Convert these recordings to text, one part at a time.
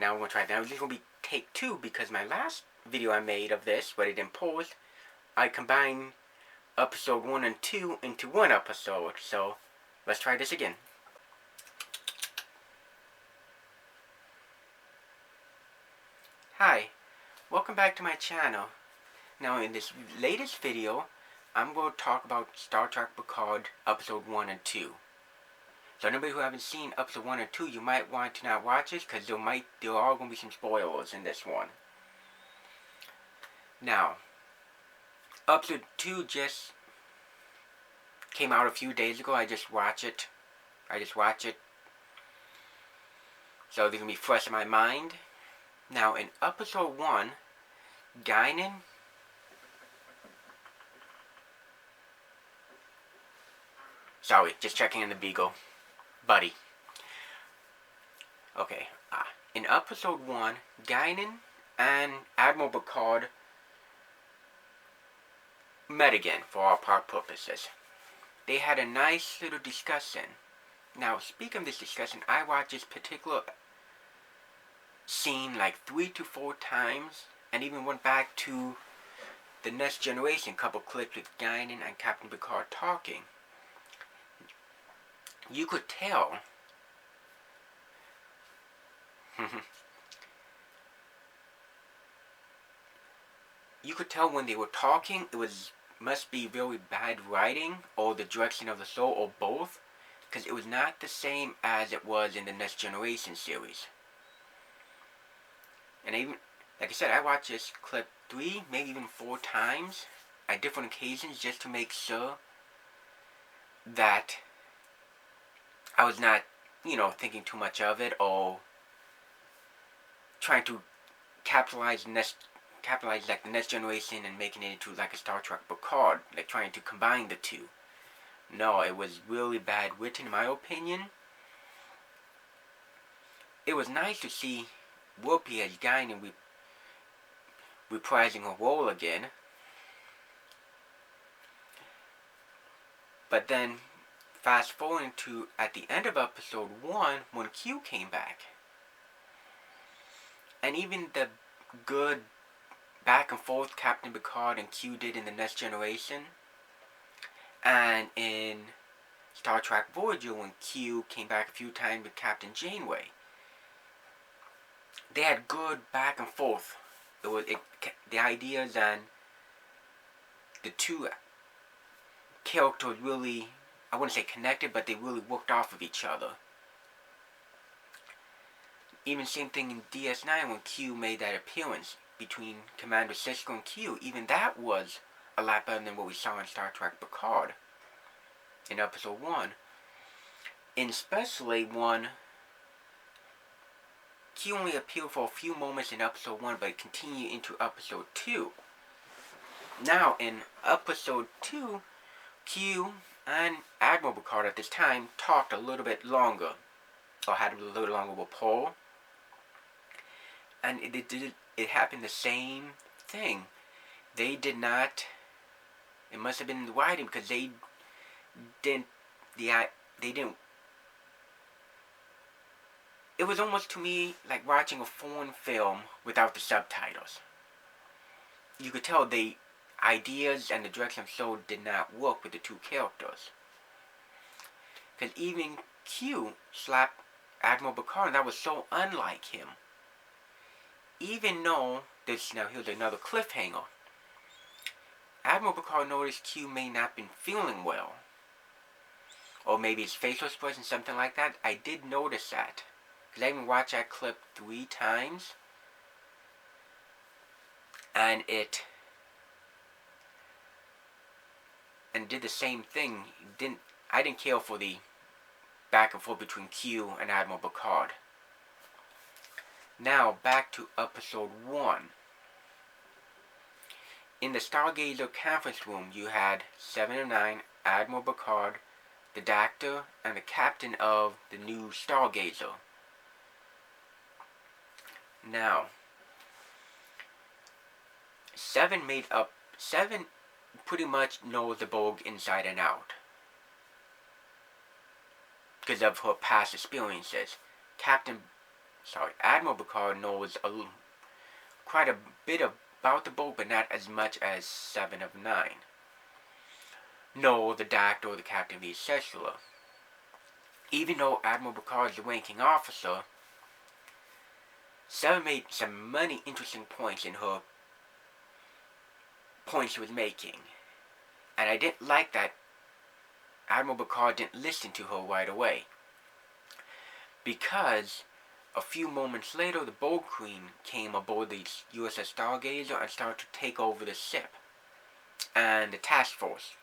now we're going to try it. Now this is going to be take 2 because my last video I made of this, but it didn't post, I combined episode 1 and 2 into one episode. So let's try this again. Hi, welcome back to my channel. Now in this latest video, I'm going to talk about Star Trek Picard episode 1 and 2. So anybody who haven't seen episode 1 and 2, you might want to not watch this because there are going to be some spoilers in this one. Now, episode 2 just came out a few days ago. I just watched it. So they're going to be fresh in my mind. Now in episode 1, Guinan sorry, just checking in the Beagle. Buddy. Okay, in episode 1, Guinan and Admiral Picard met again for all purposes. They had a nice little discussion. Now, speaking of this discussion, I watched this particular scene like 3 to 4 times, and even went back to the Next Generation, couple clips with Guinan and Captain Picard talking. You could tell you could tell when they were talking it must be really bad writing or the direction of the show or both, because it was not the same as it was in the Next Generation series. And even, like I said, I watched this clip 3, maybe even 4 times at different occasions just to make sure that I was not, thinking too much of it or trying to capitalize like the Next Generation and making it into like a Star Trek Picard, like trying to combine the two. No, it was really bad written in my opinion. It was nice to see Whoopi as Guinan reprising her role again. But then, fast forwarding to at the end of episode 1 when Q came back. And even the good back and forth Captain Picard and Q did in the Next Generation, and in Star Trek Voyager when Q came back a few times with Captain Janeway, they had good back and forth. The ideas and the two characters really, I wouldn't say connected, but they really worked off of each other. Even same thing in DS9 when Q made that appearance between Commander Sisko and Q. Even that was a lot better than what we saw in Star Trek Picard in episode 1. And especially when Q only appeared for a few moments in episode 1, but it continued into episode 2. Now in episode 2, Q and Admiral Picard at this time talked a little bit longer, or had a little longer rapport. And it happened the same thing. They did not, it must have been in the writing because they didn't, it was almost to me like watching a foreign film without the subtitles. You could tell the ideas and the direction of the show did not work with the two characters. Because even Q slapped Admiral Picard, and that was so unlike him. Even though, now here's another cliffhanger. Admiral Picard noticed Q may not have been feeling well. Or maybe his facial expression, something like that. I did notice that. Because I even watched that clip 3 times. And did the same thing. I didn't care for the back and forth between Q and Admiral Picard. Now, back to episode 1. In the Stargazer conference room, you had 7 of 9, Admiral Picard, the Doctor, and the captain of the new Stargazer. Now, 7 pretty much knows the Borg inside and out, because of her past experiences. Captain Admiral Picard knows quite a bit about the boat, but not as much as 7 of 9. No, the doctor or the captain of the etc. Even though Admiral Picard is the ranking officer, 7 made some many interesting points in her points she was making. And I didn't like that Admiral Picard didn't listen to her right away. Because a few moments later, the Bold Queen came aboard the USS Stargazer and started to take over the ship and the task force.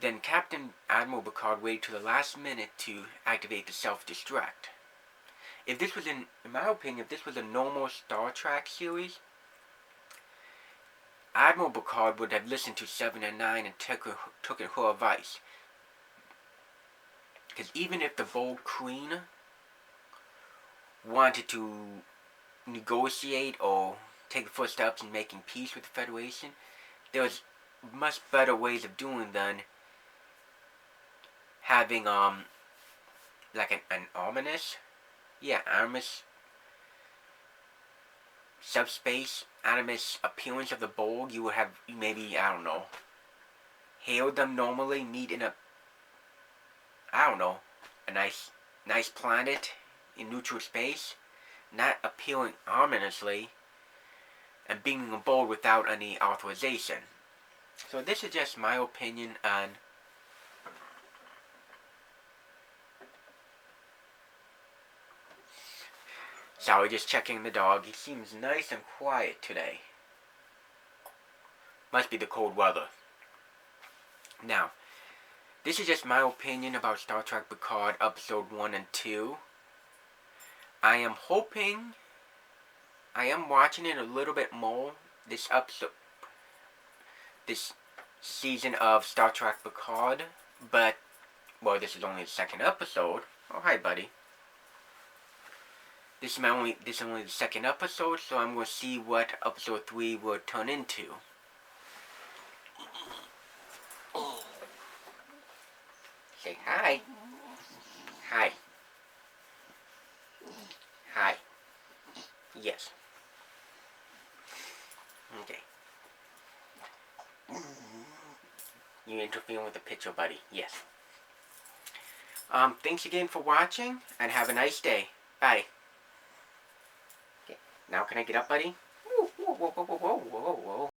Then Captain Admiral Picard waited to the last minute to activate the self-destruct. If this was, in my opinion, if this was a normal Star Trek series, Admiral Picard would have listened to 7 and 9 and taken her advice. Because even if the Bold Queen wanted to negotiate or take the first steps in making peace with the Federation, there was much better ways of doing than having like an ominous subspace animus appearance of the Bold. You would have maybe, I don't know, hail them normally, meet in a nice planet in neutral space, not appearing ominously and being aboard without any authorization. So this is just my opinion on sorry, just checking the dog. He seems nice and quiet today. Must be the cold weather. Now, this is just my opinion about Star Trek Picard Episode 1 and 2. I am watching it a little bit more this season of Star Trek Picard, but, well, this is only the second episode. Oh, hi, buddy. This is only the second episode, so I'm going to see what Episode 3 will turn into. Say hi. Hi. Hi. Yes. Okay. You interfering with the picture, buddy. Yes. Thanks again for watching, and have a nice day. Bye. Okay. Now can I get up, buddy? Whoa, whoa, whoa, whoa, whoa, whoa, whoa.